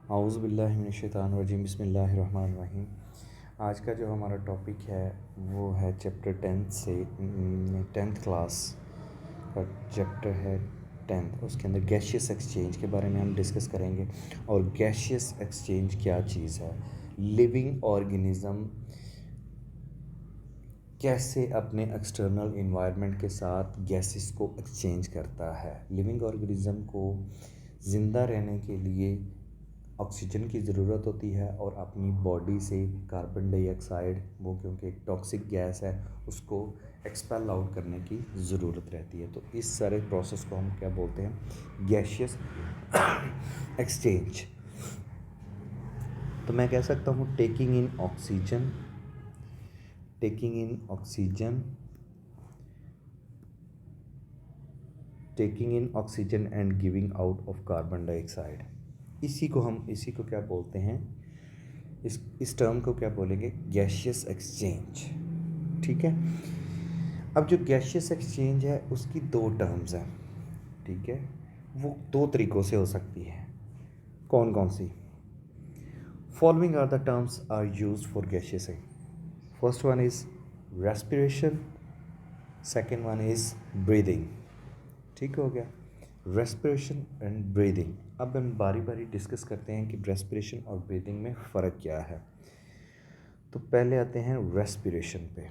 आऊज़ु बिल्लाहि मिनश्शैतानिर्रजीम बिस्मिल्लाहिर्रहमानिर्रहीम। आज का जो हमारा टॉपिक है वो है चैप्टर 10 से 10th क्लास का चैप्टर है 10th। उसके अंदर गैशियस एक्सचेंज के बारे में हम डिस्कस करेंगे। और गैशियस एक्सचेंज क्या चीज़ है, लिविंग ऑर्गेनिज़म कैसे अपने एक्सटर्नल इन्वायरमेंट के साथ गैसेस को एक्सचेंज करता है। लिविंग ऑर्गेनिज़म को ज़िंदा रहने के लिए ऑक्सीजन की ज़रूरत होती है और अपनी बॉडी से कार्बन डाइऑक्साइड, वो क्योंकि एक टॉक्सिक गैस है, उसको एक्सपेल आउट करने की ज़रूरत रहती है। तो इस सारे प्रोसेस को हम क्या बोलते हैं, गैशियस एक्सचेंज। तो मैं कह सकता हूँ taking in oxygen, taking in oxygen and giving out of carbon dioxide। इसी को क्या बोलते हैं, इस टर्म को क्या बोलेंगे, गैशियस एक्सचेंज। ठीक है। अब जो गैशियस एक्सचेंज है उसकी दो टर्म्स हैं। ठीक है, वो दो तरीक़ों से हो सकती है। कौन कौन सी? Following are the terms are used for gaseous. First one is respiration, second one is breathing. ठीक हो गया, रेस्पिरेशन एंड ब्रीदिंग। अब हम बारी बारी डिस्कस करते हैं कि रेस्पिरेशन और ब्रीदिंग में फ़र्क क्या है। तो पहले आते हैं रेस्पिरेशन पे।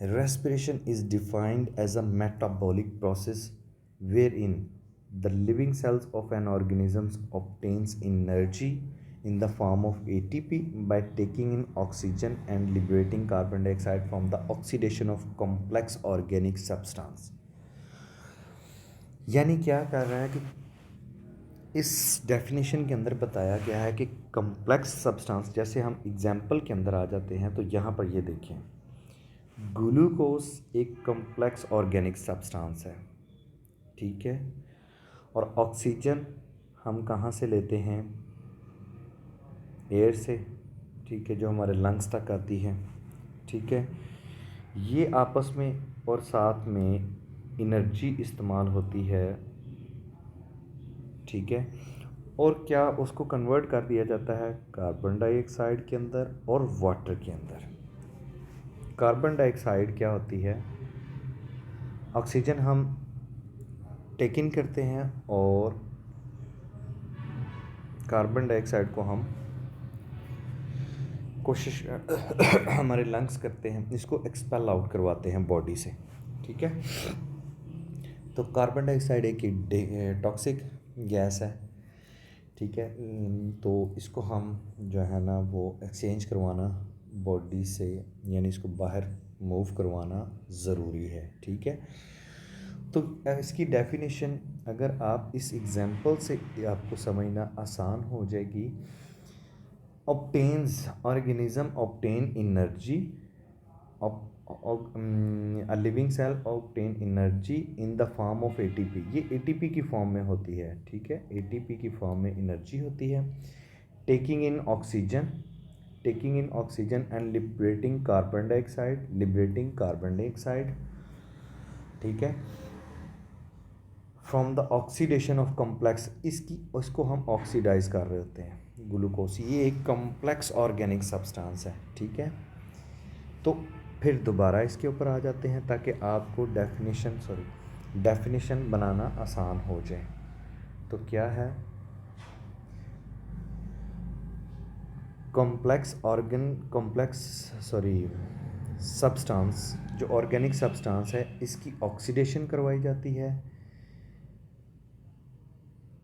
Respiration is defined as a metabolic process wherein the living cells of an organism obtains energy in the form of ATP by taking in oxygen and liberating carbon dioxide from the oxidation of complex organic substance। यानी क्या कर रहा है कि इस definition के अंदर बताया गया है कि कॉम्प्लेक्स सब्सटेंस, जैसे हम एग्जाम्पल के अंदर आ जाते हैं तो यहाँ पर ये देखें, ग्लूकोज एक कॉम्प्लेक्स ऑर्गेनिक सब्सटेंस है। ठीक है। और ऑक्सीजन हम कहाँ से लेते हैं, एयर से। ठीक है, जो हमारे लंग्स तक आती है। ठीक है, ये आपस में और साथ में एनर्जी इस्तेमाल होती है। ठीक है, और क्या उसको कन्वर्ट कर दिया जाता है कार्बन डाइऑक्साइड के अंदर और वाटर के अंदर। कार्बन डाइऑक्साइड क्या होती है, ऑक्सीजन हम टेक इन करते हैं और कार्बन डाइऑक्साइड को हम कोशिश हमारे लंग्स करते हैं, इसको एक्सपेल आउट करवाते हैं बॉडी से। ठीक है। तो कार्बन डाइऑक्साइड एक टॉक्सिक गैस है। ठीक है। तो इसको हम जो है ना वो एक्सचेंज करवाना बॉडी से, यानी इसको बाहर मूव करवाना ज़रूरी है। ठीक है। तो इसकी डेफिनेशन अगर आप इस एग्जांपल से आपको समझना आसान हो जाएगी। obtains organism obtain energy a living cell obtain energy in the form of ATP। ये ATP की फॉर्म में होती है। ठीक है, ATP की फॉर्म में एनर्जी होती है। Taking in oxygen and liberating carbon dioxide. ठीक है, from the oxidation of complex, उसको हम ऑक्सीडाइज कर रहे होते हैं ग्लूकोज। ये एक कॉम्प्लेक्स ऑर्गेनिक सब्सटेंस है। ठीक है। तो फिर दोबारा इसके ऊपर आ जाते हैं ताकि आपको डेफिनेशन बनाना आसान हो जाए। तो क्या है, सब्सटेंस, जो ऑर्गेनिक सब्सटेंस है इसकी ऑक्सीडेशन करवाई जाती है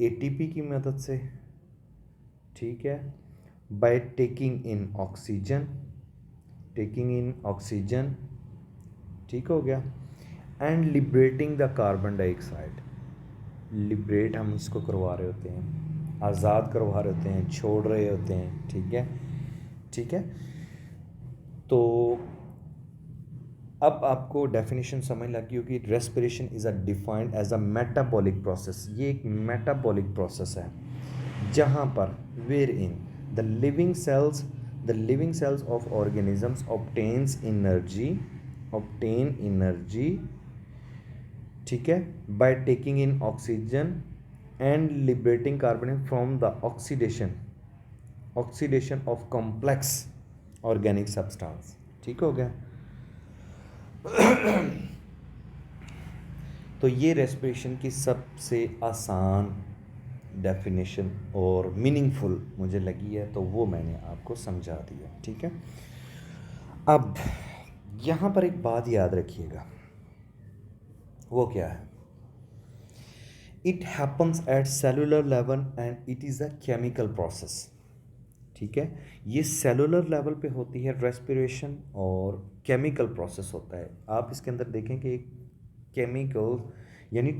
एटीपी की मदद से। ठीक है, बाय टेकिंग इन ऑक्सीजन। ठीक हो गया, and liberating the carbon dioxide. Liberate हम इसको करवा रहे होते हैं, आज़ाद करवा रहे होते हैं, छोड़ रहे होते हैं। ठीक है। ठीक है, तो अब आपको डेफिनेशन समझ लगी होगी। Respiration is defined as a metabolic process. ये एक मेटाबॉलिक प्रोसेस है जहाँ पर wherein the living cells of organisms obtain energy. ठीक है, by taking in oxygen and liberating carbon from the oxidation of complex organic substance। ठीक हो गया। तो ये रेस्पिरेशन की सबसे आसान डेफिनेशन और मीनिंगफुल मुझे लगी है, तो वो मैंने आपको समझा दिया। ठीक है, अब यहाँ पर एक बात याद रखिएगा, वो क्या है? It happens at cellular level and it is a chemical process. ठीक है, ये सेलुलर लेवल पे होती है रेस्पिरेशन और केमिकल प्रोसेस होता है। आप इसके अंदर देखें कि केमिकल यानी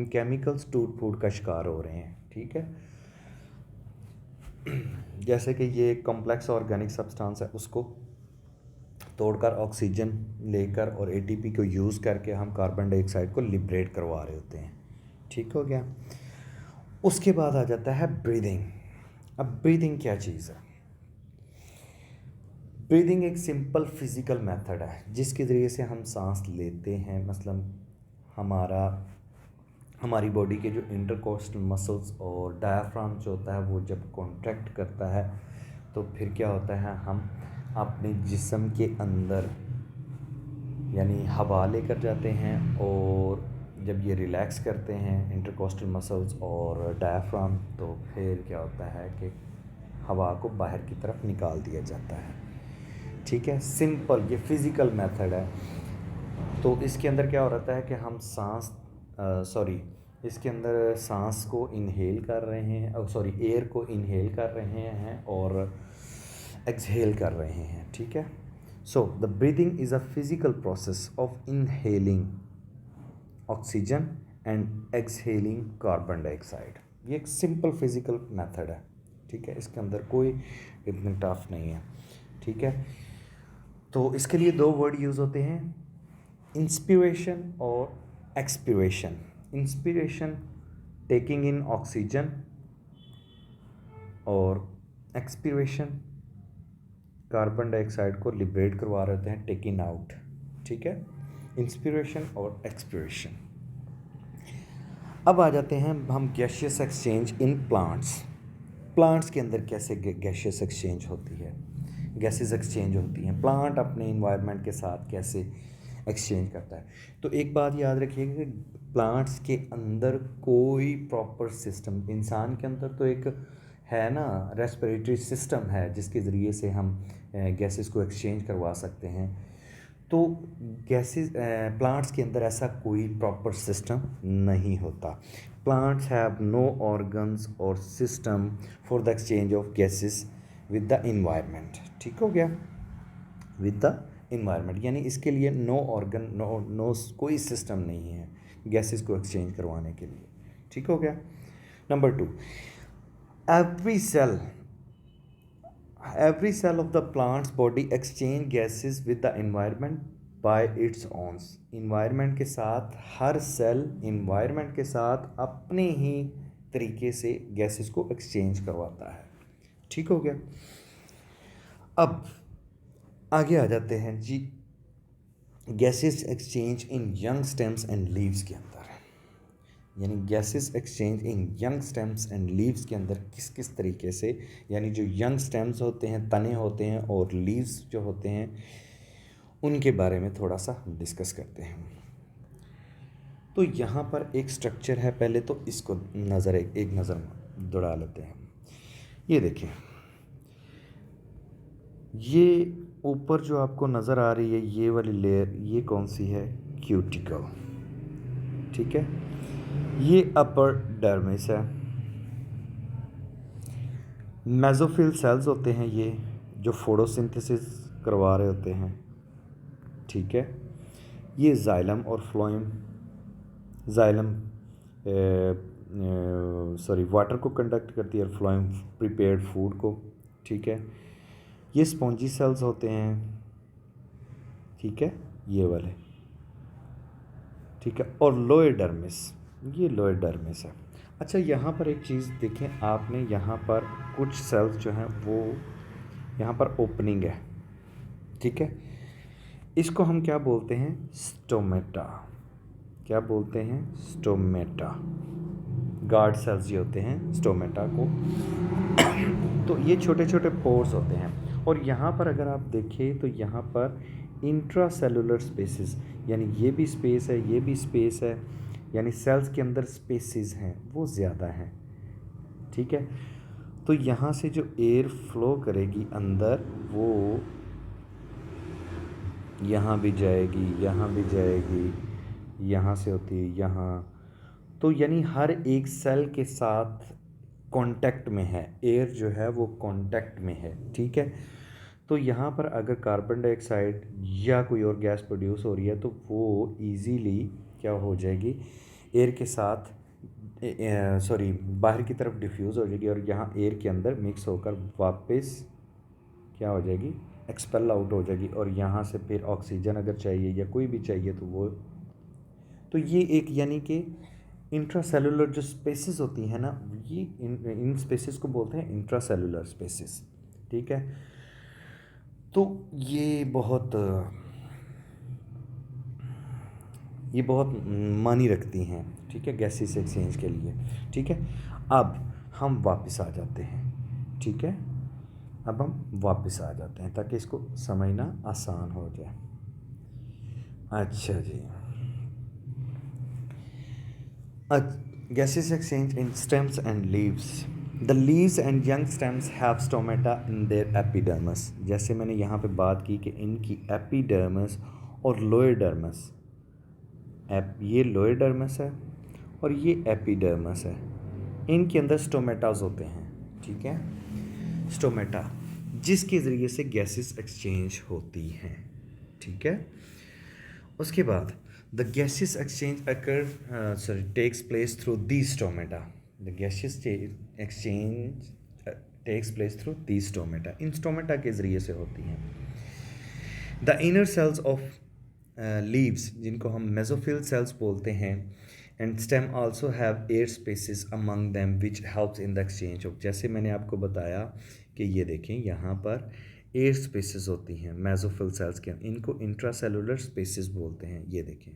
केमिकल्स टूट फूट का शिकार हो रहे हैं। ठीक है, जैसे कि ये कॉम्प्लेक्स ऑर्गेनिक सब्सटेंस है, उसको तोड़कर ऑक्सीजन लेकर और एटीपी को यूज़ करके हम कार्बन डाइऑक्साइड को लिबरेट करवा रहे होते हैं। ठीक हो गया। उसके बाद आ जाता है ब्रीदिंग। अब ब्रीदिंग क्या चीज़ है? ब्रीदिंग एक सिंपल फिज़िकल मेथड है जिसके ज़रिए से हम सांस लेते हैं। मतलब हमारी बॉडी के जो इंटरकोस्टल मसल्स और डायफ्राम जो होता है वो जब कॉन्ट्रैक्ट करता है तो फिर क्या होता है, हम अपने जिस्म के अंदर यानी हवा लेकर जाते हैं, और जब ये रिलैक्स करते हैं इंटरकोस्टल मसल्स और डायफ्राम तो फिर क्या होता है कि हवा को बाहर की तरफ निकाल दिया जाता है। ठीक है, सिंपल ये फिज़िकल मेथड है। तो इसके अंदर क्या हो रहा है कि हम इसके अंदर सांस को इनहेल कर रहे हैं, एयर को इनहेल कर रहे हैं और एक्सहेल कर रहे हैं। ठीक है, so the breathing is a physical process of inhaling oxygen and exhaling carbon dioxide. ये एक सिंपल फिजिकल मेथड है। ठीक है, इसके अंदर कोई इतना टफ नहीं है। ठीक है, तो इसके लिए दो वर्ड यूज़ होते हैं, इंस्पिरेशन और expiration. Inspiration taking in oxygen और एक्सपिरेशन कार्बन डाइऑक्साइड को लिबरेट करवा रहे होते हैं, टेकिंग आउट। ठीक है, इंस्पिरेशन और एक्सपिरेशन। अब आ जाते हैं हम गैसियस एक्सचेंज इन प्लांट्स के अंदर कैसे गैसियस एक्सचेंज होती है, गैसेस एक्सचेंज होती हैं, प्लांट अपने इन्वायरमेंट के साथ कैसे एक्सचेंज करता है। तो एक बात याद रखिएगा कि प्लांट्स के अंदर कोई प्रॉपर सिस्टम, इंसान के अंदर तो एक है ना रेस्पिरेटरी सिस्टम है जिसके ज़रिए से हम गैसेस को एक्सचेंज करवा सकते हैं। तो गैसेस प्लांट्स के अंदर ऐसा कोई प्रॉपर सिस्टम नहीं होता। प्लांट्स हैव नो ऑर्गन्स और system for the exchange of gases with the environment. ठीक हो गया, विद द इन्वायरमेंट यानी इसके लिए नो ऑर्गन नो कोई सिस्टम नहीं है गैसेस को एक्सचेंज करवाने के लिए। ठीक हो गया। Number 2, every cell of the plant's body exchange gases with the environment by its own। environment के साथ हर सेल environment के साथ अपने ही तरीके से गैसेस को एक्सचेंज करवाता है। ठीक हो गया। अब आगे आ जाते हैं जी gases exchange in young stems and leaves के अंदर, यानी gases exchange in young stems and leaves के अंदर किस किस तरीके से, यानी जो यंग स्टेम्स होते हैं, तने होते हैं, और लीव्स जो होते हैं उनके बारे में थोड़ा सा डिस्कस करते हैं। तो यहाँ पर एक स्ट्रक्चर है, पहले तो इसको एक नज़र दौड़ा लेते हैं। ये देखिए, ये ऊपर जो आपको नज़र आ रही है ये वाली लेयर, ये कौन सी है? क्यूटिकल। ठीक है, ये अपर डर्मिस है। मेसोफिल सेल्स होते हैं ये जो फोटोसिंथेसिस करवा रहे होते हैं। ठीक है, ये जाइलम और फ्लोएम, वाटर को कंडक्ट करती है और फ्लोएम प्रिपेयर्ड फूड को। ठीक है, ये स्पॉन्जी सेल्स होते हैं। ठीक है, ये वाले। ठीक है, और लोअर डर्मिस, ये लोअर डर्मिस है। अच्छा, यहाँ पर एक चीज़ देखें आपने, यहाँ पर कुछ सेल्स जो हैं वो यहाँ पर ओपनिंग है। ठीक है, इसको हम क्या बोलते हैं? स्टोमेटा। क्या बोलते हैं? स्टोमेटा। गार्ड सेल्स ये होते हैं स्टोमेटा को। तो ये छोटे छोटे पोर्स होते हैं। और यहाँ पर अगर आप देखें तो यहाँ पर इंट्रा सेलुलर स्पेसिस, यानी ये भी स्पेस है, ये भी स्पेस है, यानी सेल्स के अंदर स्पेसिस हैं वो ज़्यादा हैं। ठीक है, तो यहाँ से जो एयर फ्लो करेगी अंदर वो यहाँ भी जाएगी, यहाँ भी जाएगी, यहाँ से होती है यहाँ। तो यानी हर एक सेल के साथ कांटेक्ट में है, एयर जो है वो कांटेक्ट में है। ठीक है, तो यहाँ पर अगर कार्बन डाइऑक्साइड या कोई और गैस प्रोड्यूस हो रही है तो वो इजीली क्या हो जाएगी, एयर के साथ बाहर की तरफ डिफ्यूज़ हो जाएगी और यहाँ एयर के अंदर मिक्स होकर वापस क्या हो जाएगी, एक्सपेल आउट हो जाएगी। और यहाँ से फिर ऑक्सीजन अगर चाहिए या कोई भी चाहिए तो वो, तो ये एक यानी कि इंट्रासेलुलर जो स्पेसिस होती हैं ना, ये इन स्पेसिस को बोलते हैं इंट्रासेलुलर स्पेसिस। ठीक है, तो ये बहुत मानी रखती हैं। ठीक है, गैसेस एक्सचेंज के लिए। ठीक है, अब हम वापस आ जाते हैं। ठीक है, अब हम वापस आ जाते हैं ताकि इसको समझना आसान हो जाए। अच्छा जी, gaseous exchange in stems and leaves. The leaves and young stems have stomata in their epidermis. जैसे मैंने यहाँ पे बात की कि इनकी एपिडर्मिस और लोएडर्मिस, ये लोएडर्मिस है और ये एपिडर्मिस है, इनके अंदर स्टोमेटाज होते हैं। ठीक है, स्टोमेटा जिसके ज़रिए से गैसेस एक्सचेंज होती हैं। ठीक है, उसके बाद the gaseous exchange takes place through these stomata. The gaseous exchange takes place through these stomata. In stomata के ज़रिए से होती हैं। The inner cells of leaves, जिनको हम mesophyll cells बोलते हैं, and stem also have air spaces among them which helps in the exchange of, जैसे मैंने आपको बताया कि ये देखें यहाँ पर एयर स्पेसेस होती हैं मेसोफिल सेल्स के, इनको इंट्रासेलुलर स्पेसेस बोलते हैं। ये देखें,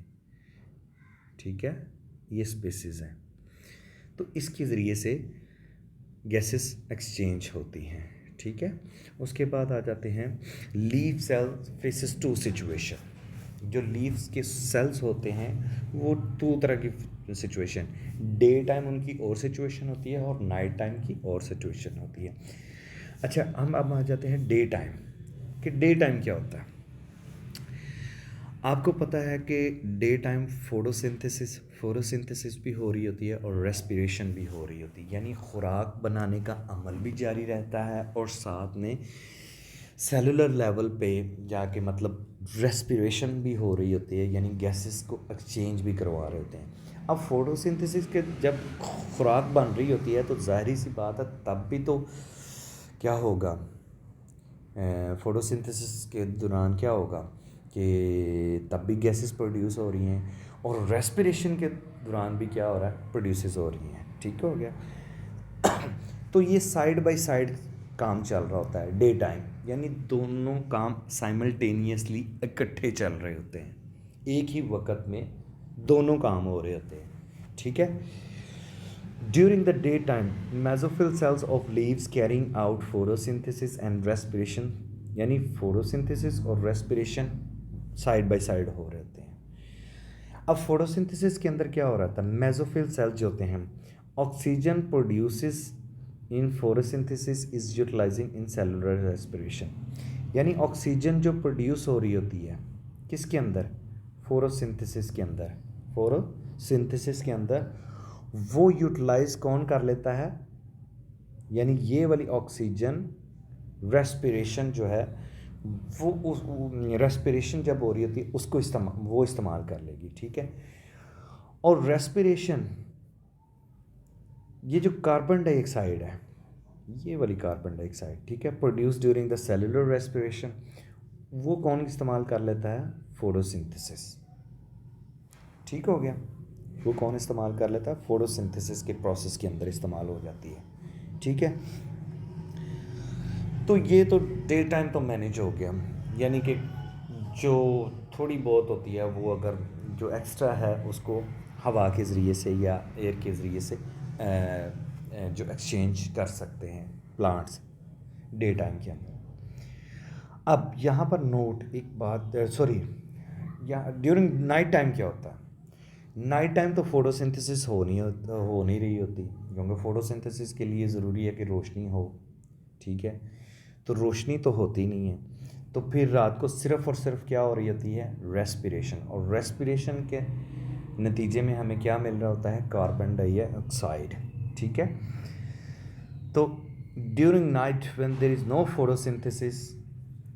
ठीक है, ये स्पेसेस हैं। तो इसके ज़रिए से गैसेस एक्सचेंज होती हैं। ठीक है, उसके बाद आ जाते हैं leaf cell faces to situation. जो लीव्स के सेल्स होते हैं वो दो तरह की सिचुएशन, डे टाइम उनकी और सिचुएशन होती है और नाइट टाइम की और सिचुएशन होती है। अच्छा, हम अब आ जाते हैं डे टाइम, कि डे टाइम क्या होता है। आपको पता है कि डे टाइम फोटोसिंथेसिस भी हो रही होती है और रेस्पिरेशन भी हो रही होती है, यानी खुराक बनाने का अमल भी जारी रहता है और साथ में सेलुलर लेवल पे जाके मतलब रेस्पिरेशन भी हो रही होती है, यानी गैसेस को एक्सचेंज भी करवा रहे होते हैं। अब फोटोसिंथेसिस के जब खुराक बन रही होती है तो जाहिर सी बात है तब भी तो क्या होगा, फोटोसिंथेसिस के दौरान क्या होगा कि तब भी गैसेस प्रोड्यूस हो रही हैं और रेस्पिरेशन के दौरान भी क्या हो रहा है, प्रोड्यूसेस हो रही हैं। ठीक हो गया। तो ये साइड बाय साइड काम चल रहा होता है डे टाइम, यानी दोनों काम साइमल्टेनियसली इकट्ठे चल रहे होते हैं, एक ही वक्त में दोनों काम हो रहे होते हैं। ठीक है, during the day time mesophyll cells of leaves carrying out photosynthesis and respiration, यानी फोटोसिंथेसिस और रेस्पिरेशन साइड बाय साइड हो रहे होते हैं। अब फोटोसिंथेसिस के अंदर क्या हो रहा था, मेसोफिल सेल्स जो होते हैं oxygen produces in photosynthesis is utilising in cellular respiration, यानी ऑक्सीजन जो प्रोड्यूस हो रही होती है किसके अंदर, फोटोसिंथेसिस के अंदर, फोटोसिंथेसिस के अंदर वो यूटिलाइज कौन कर लेता है, यानी ये वाली ऑक्सीजन रेस्पिरेशन जो है वो उस रेस्पिरेशन जब हो रही होती है उसको इस्तेमाल कर लेगी। ठीक है, और रेस्पिरेशन ये जो कार्बन डाइऑक्साइड है, ये वाली कार्बन डाइऑक्साइड, ठीक है, produce during the cellular respiration, वो कौन इस्तेमाल कर लेता है, फोटोसिंथेसिस। ठीक हो गया, वो कौन इस्तेमाल कर लेता है, फोटोसिंथेसिस के प्रोसेस के अंदर इस्तेमाल हो जाती है। ठीक है, तो ये तो डे टाइम तो मैनेज हो गया, यानी कि जो थोड़ी बहुत होती है वो अगर जो एक्स्ट्रा है उसको हवा के ज़रिए से या एयर के ज़रिए से जो एक्सचेंज कर सकते हैं प्लांट्स डे टाइम के अंदर। अब यहाँ पर नोट एक बात, सॉरी, यहाँ ड्यूरिंग नाइट टाइम क्या होता है? नाइट टाइम तो फोटोसिंथेसिस हो नहीं रही होती, क्योंकि फोटोसिंथेसिस के लिए ज़रूरी है कि रोशनी हो, ठीक है। तो रोशनी तो होती नहीं है, तो फिर रात को सिर्फ़ और सिर्फ क्या हो रही होती है? रेस्पिरेशन। और रेस्पिरेशन के नतीजे में हमें क्या मिल रहा होता है? कार्बन डाइऑक्साइड, ठीक है। तो during night when there is no photosynthesis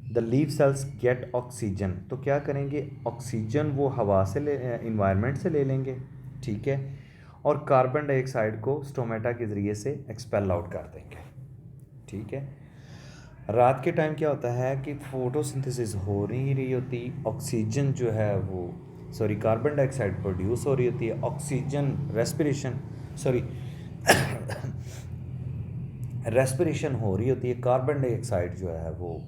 the leave cells get oxygen. तो क्या करेंगे? ऑक्सीजन वो हवा से इन्वायरमेंट से ले लेंगे, ठीक है, और कार्बन डाइऑक्साइड को स्टोमेटा के ज़रिए से एक्सपेल आउट कर देंगे, ठीक है। रात के टाइम क्या होता है कि फोटोसिंथेसिस हो नहीं रही होती, ऑक्सीजन जो है वो, सॉरी, कार्बन डाइऑक्साइड प्रोड्यूस हो रही होती है, ऑक्सीजन रेस्पिरेशन हो रही होती है, कार्बन डाइऑक्साइड जो है वो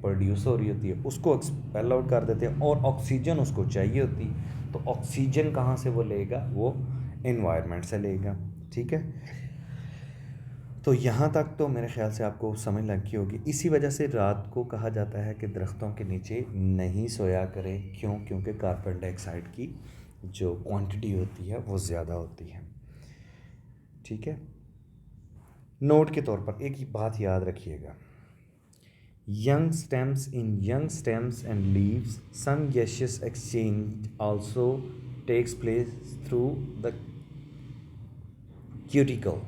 प्रोड्यूस हो रही होती है, उसको एक्सपेल आउट कर देते हैं, और ऑक्सीजन उसको चाहिए होती, तो ऑक्सीजन कहाँ से वो लेगा? वो एनवायरनमेंट से लेगा, ठीक है। तो यहाँ तक तो मेरे ख्याल से आपको समझ लग गई होगी। इसी वजह से रात को कहा जाता है कि दरख्तों के नीचे नहीं सोया करें, क्यों? क्योंकि कार्बन डाइऑक्साइड की जो क्वांटिटी होती है वो ज़्यादा होती है, ठीक है। नोट के तौर पर एक ही बात याद रखिएगा, young stems and leaves, some gaseous exchange also takes place through the cuticle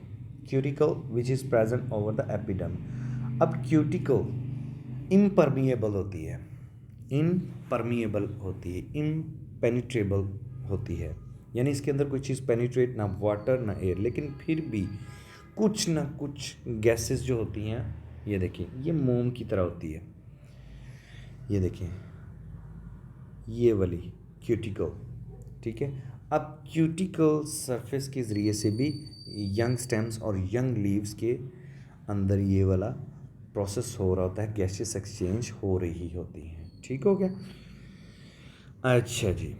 which is present over the epidermis। अब क्यूटिकल इम्परमिएबल होती है, इम्पेनिट्रेबल होती है, यानी इसके अंदर कोई चीज़ पेनिट्रेट ना वाटर ना एयर, लेकिन फिर भी कुछ ना कुछ गैसेस जो होती हैं, ये देखिए ये मोम की तरह होती है, ये देखिए ये वाली क्यूटिकल, ठीक है। अब क्यूटिकल सरफेस के ज़रिए से भी यंग स्टेम्स और यंग लीव्स के अंदर ये वाला प्रोसेस हो रहा होता है, गैसेस एक्सचेंज हो रही होती हैं, ठीक हो गया। अच्छा जी,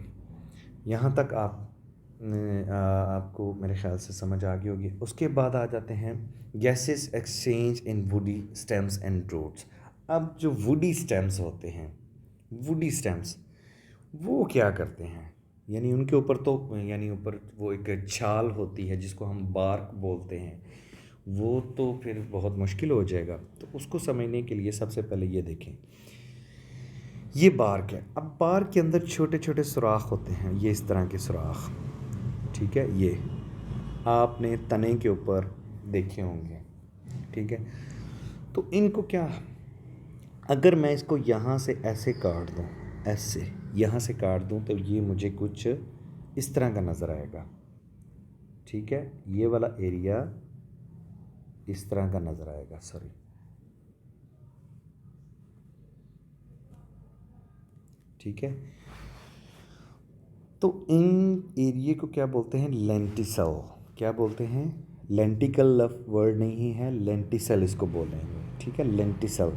यहाँ तक आपको मेरे ख्याल से समझ आ गई होगी। उसके बाद आ जाते हैं gases exchange in woody stems and roots. अब जो वुडी स्टेम्स होते हैं, वुडी स्टेम्स वो क्या करते हैं? यानी उनके ऊपर तो, यानी ऊपर वो एक छाल होती है जिसको हम बार्क बोलते हैं, वो तो फिर बहुत मुश्किल हो जाएगा। तो उसको समझने के लिए सबसे पहले ये देखें, ये बार्क है। अब बार्क के अंदर छोटे छोटे सुराख होते हैं, ये इस तरह के सुराख, ठीक है, ये आपने तने के ऊपर देखे होंगे, ठीक है। तो इनको क्या, अगर मैं इसको यहाँ से ऐसे काट दूँ, ऐसे यहाँ से काट दूँ, तो ये मुझे कुछ इस तरह का नज़र आएगा, ठीक है। ये वाला एरिया इस तरह का नज़र आएगा, सॉरी, ठीक है। तो इन एरिए को क्या बोलते हैं? लेंटिसल। क्या बोलते हैं? लेंटिकल वर्ड नहीं है, लेंटिसल इसको बोलेंगे, ठीक है, लेंटिसल।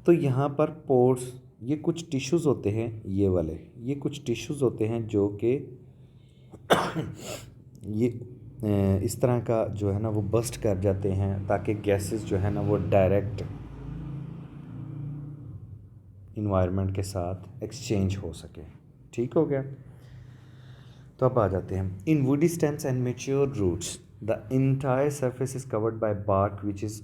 तो यहाँ पर पोर्स, ये कुछ टिश्यूज़ होते हैं, ये वाले, ये कुछ टिश्यूज़ होते हैं जो कि ये इस तरह का जो है ना वो बस्ट कर जाते हैं, ताकि गैसेस जो है ना वो डायरेक्ट इन्वायरमेंट के साथ एक्सचेंज हो सके, ठीक हो गया। तो अब आ जाते हैं, in woody stems and mature roots the entire surface is covered by bark which is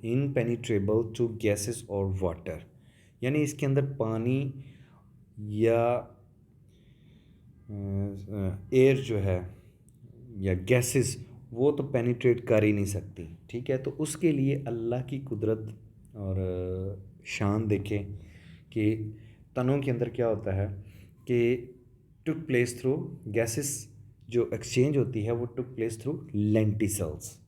impenetrable to gases और वाटर। यानी इसके अंदर पानी या एयर जो है या गैसेस वो तो पेनिट्रेट कर ही नहीं सकती, ठीक है। तो उसके लिए अल्लाह की कुदरत और शान देखें कि तनों के अंदर क्या होता है कि टुक प्लेस थ्रू गैसेस, जो एक्सचेंज होती है वो टुक प्लेस थ्रू लेंटिसल्स,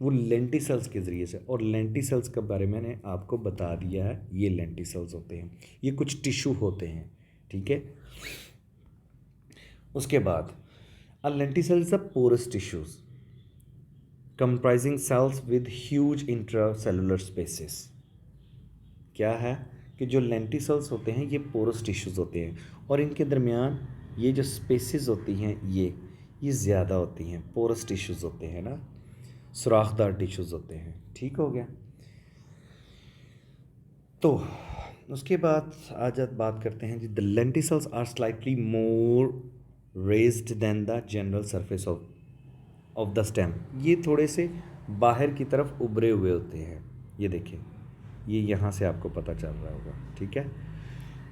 वो लेंटिसल्स के ज़रिए से। और लेंटिसल्स के बारे में मैंने आपको बता दिया है, ये लेंटिसल्स होते हैं, ये कुछ टिश्यू होते हैं, ठीक है। उसके बाद a lenticel is a porous tissues comprising cells with huge intracellular spaces, क्या है कि जो लेंटिसल्स होते हैं ये पोरस टिश्यूज़ होते हैं और इनके दरमियान ये जो स्पेसेस होती हैं ये ज़्यादा होती हैं, पोरस टिश्यूज़ होते हैं ना, सुराखदार टिश्यूज़ होते हैं। ठीक हो गया। तो उसके बाद आज बात करते हैं जी, the lenticels are slightly more raised than the general surface of the stem. ये थोड़े से बाहर की तरफ उभरे हुए होते हैं। ये देखिए, ये यहाँ से आपको पता चल रहा होगा। ठीक है,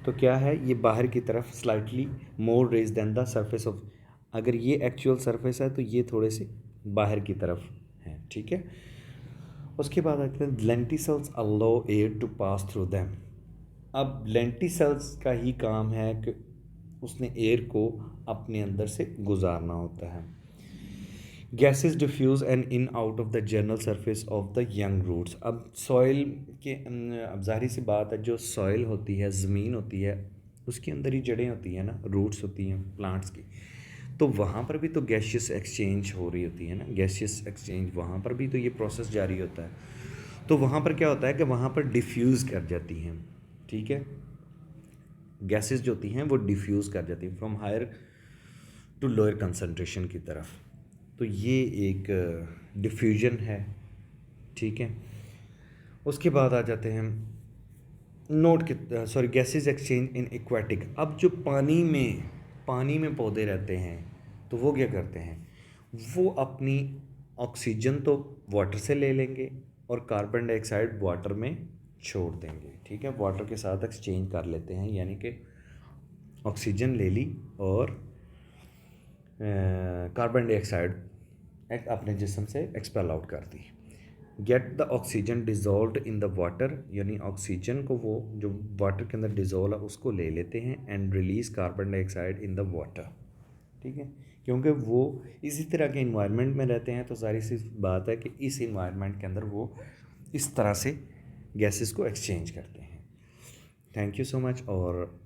तो क्या है, ये बाहर की तरफ slightly more raise than the surface of, अगर ये एक्चुअल सरफेस है तो ये थोड़े से बाहर की तरफ है। ठीक है, उसके बाद आते हैं lenticels allow air to pass through them. अब लेंटिसल्स का ही काम है कि उसने एयर को अपने अंदर से गुजारना होता है। Gases diffuse and in out of the general surface of the young roots. अब सॉइल के अब जाहिर सी बात है, जो सॉइल होती है, ज़मीन होती है, उसके अंदर ही जड़ें होती हैं ना, रूट्स होती हैं प्लांट्स की, तो वहाँ पर भी तो गैशियस एक्सचेंज हो रही होती है ना, गैशियस एक्सचेंज, वहाँ पर भी तो ये प्रोसेस जारी होता है। तो वहाँ पर क्या होता है कि वहाँ पर डिफ्यूज़ कर जाती हैं। ठीक है, गैसेस जो होती हैं वो डिफ्यूज़ कर जाती हैं from higher to lower concentration की तरफ। तो ये एक डिफ्यूजन है। ठीक है, उसके बाद आ जाते हैं नोट के सॉरी गैसेस एक्सचेंज इन एक्वाटिक। अब जो पानी में पौधे रहते हैं तो वो क्या करते हैं, वो अपनी ऑक्सीजन तो वाटर से ले लेंगे और कार्बन डाइऑक्साइड वाटर में छोड़ देंगे। ठीक है, वाटर के साथ एक्सचेंज कर लेते हैं, यानी कि ऑक्सीजन ले ली और कार्बन डाइऑक्साइड अपने जिस्म से एक्सपेल आउट कर दी। Get the oxygen dissolve in the water, यानी ऑक्सीजन को वो जो वाटर के अंदर डिज़ोल्व है उसको ले लेते हैं and release carbon dioxide in the water. ठीक है, क्योंकि वो इसी तरह के इन्वायरमेंट में रहते हैं, तो सारी सी बात है कि इस इन्वायरमेंट के अंदर वो इस तरह से गैसेस को एक्सचेंज करते हैं। Thank you so much. और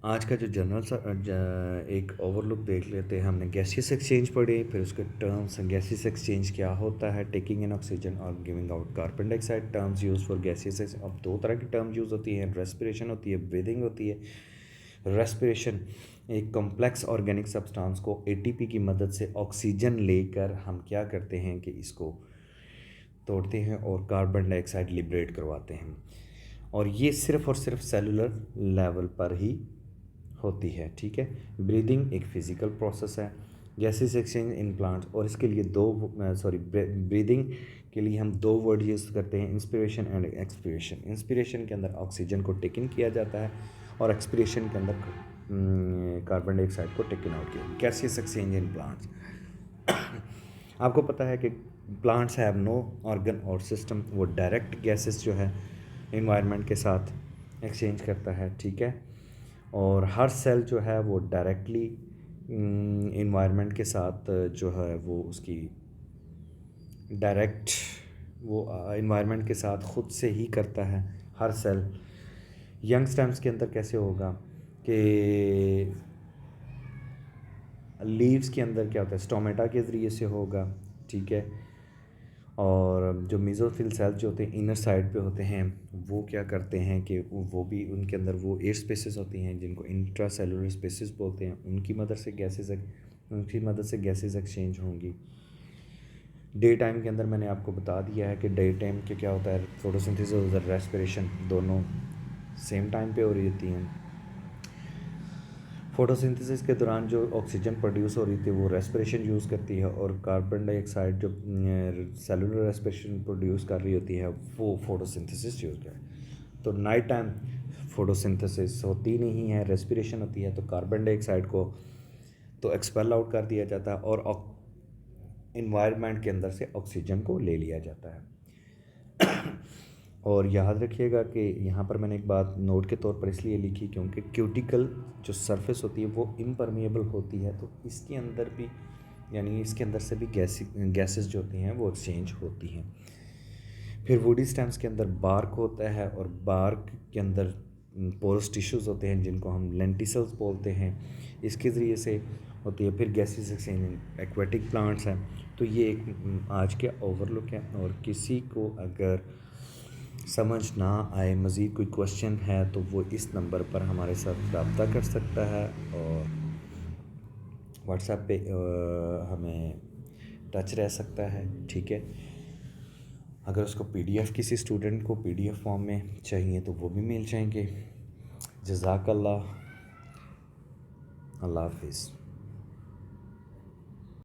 आज का जो जनरल एक ओवरलुक देख लेते हैं। हमने गैसियस एक्सचेंज पढ़े, फिर उसके टर्म्स, गैसियस एक्सचेंज क्या होता है, टेकिंग इन ऑक्सीजन और giving out carbon dioxide, terms use for gaseous. अब दो तरह की टर्म्स यूज़ होती हैं, रेस्पिरेशन होती है, ब्रीदिंग होती है। रेस्पिरेशन एक कॉम्प्लेक्स ऑर्गेनिक सब्सटेंस को एटीपी की मदद से ऑक्सीजन लेकर हम क्या करते हैं कि इसको तोड़ते हैं और कार्बन डाइऑक्साइड लिबरेट करवाते हैं, और ये सिर्फ़ और सिर्फ सेलुलर लेवल पर ही होती है। ठीक है, ब्रीदिंग एक फ़िज़िकल प्रोसेस है, गैसेस एक्सचेंज इन प्लांट्स, और इसके लिए ब्रीदिंग के लिए हम दो वर्ड यूज़ करते हैं, इंस्पिरेशन एंड एक्सपिरेशन। इंस्पिरेशन के अंदर ऑक्सीजन को टेक इन किया जाता है और एक्सपिरेशन के अंदर कार्बन डाइऑक्साइड को टेक इन आउट किया। गैसेस एक्सचेंज इन प्लांट्स, आपको पता है कि प्लांट्स हैव नो ऑर्गन और सिस्टम, वो डायरेक्ट गैसेस जो है इन्वायरमेंट के साथ एक्सचेंज करता है। ठीक है, और हर सेल जो है वो डायरेक्टली इन्वायरमेंट के साथ जो है वो उसकी डायरेक्ट वो इन्वायरमेंट के साथ ख़ुद से ही करता है हर सेल। यंग स्टेम्स के अंदर कैसे होगा कि लीव्स के अंदर क्या होता है, स्टोमेटा के ज़रिए से होगा। ठीक है, और जो मेसोफिल सेल्स जो होते हैं इनर साइड पे होते हैं, वो क्या करते हैं कि वो भी उनके अंदर वो एयर स्पेसेस होती हैं जिनको इंट्रा सेलुलर स्पेसेस बोलते हैं, उनकी मदद से गैसेस एक्सचेंज होंगी। डे टाइम के अंदर मैंने आपको बता दिया है कि डे टाइम के क्या होता है, फोटोसिंथेसिस और रेस्पिरेशन दोनों सेम टाइम पे हो रही होती हैं। फोटोसिंथेसिस के दौरान जो ऑक्सीजन प्रोड्यूस हो रही थी वो रेस्पिरेशन यूज़ करती है, और कार्बन डाइऑक्साइड जो सेलुलर रेस्पिरेशन प्रोड्यूस कर रही होती है वो फोटोसिंथेसिस यूज़ कर। तो नाइट टाइम फोटोसिंथेसिस होती नहीं है, रेस्पिरेशन होती है, तो कार्बन डाइऑक्साइड को तो एक्सपेल आउट कर दिया जाता है और इन्वायरमेंट के अंदर से ऑक्सीजन को ले लिया जाता है। और याद रखिएगा कि यहाँ पर मैंने एक बात नोट के तौर पर इसलिए लिखी क्योंकि क्यूटिकल जो सरफेस होती है वो इम्परमिएबल होती है, तो इसके अंदर भी यानी इसके अंदर से भी गैसेस जो होती हैं वो एक्सचेंज होती हैं। फिर वुडी स्टेम्स के अंदर बार्क होता है, और बार्क के अंदर पोरस टिश्यूज़ होते हैं जिनको हम लेंटिसल्स बोलते हैं, इसके ज़रिए से होती है। फिर गैसेस एक्सचेंज एक्वेटिक प्लांट्स हैं। तो ये एक आज के ओवरलुक है, और किसी को अगर समझ ना आए, मज़ीद कोई क्वेश्चन है तो वो इस नंबर पर हमारे साथ रब्ता कर सकता है और व्हाट्सएप पे हमें टच रह सकता है, ठीक है। अगर उसको पीडीएफ किसी स्टूडेंट को पीडीएफ फॉर्म में चाहिए तो वो भी मिल जाएंगे। जज़ाकल्लाह, अल्लाह हाफिज़।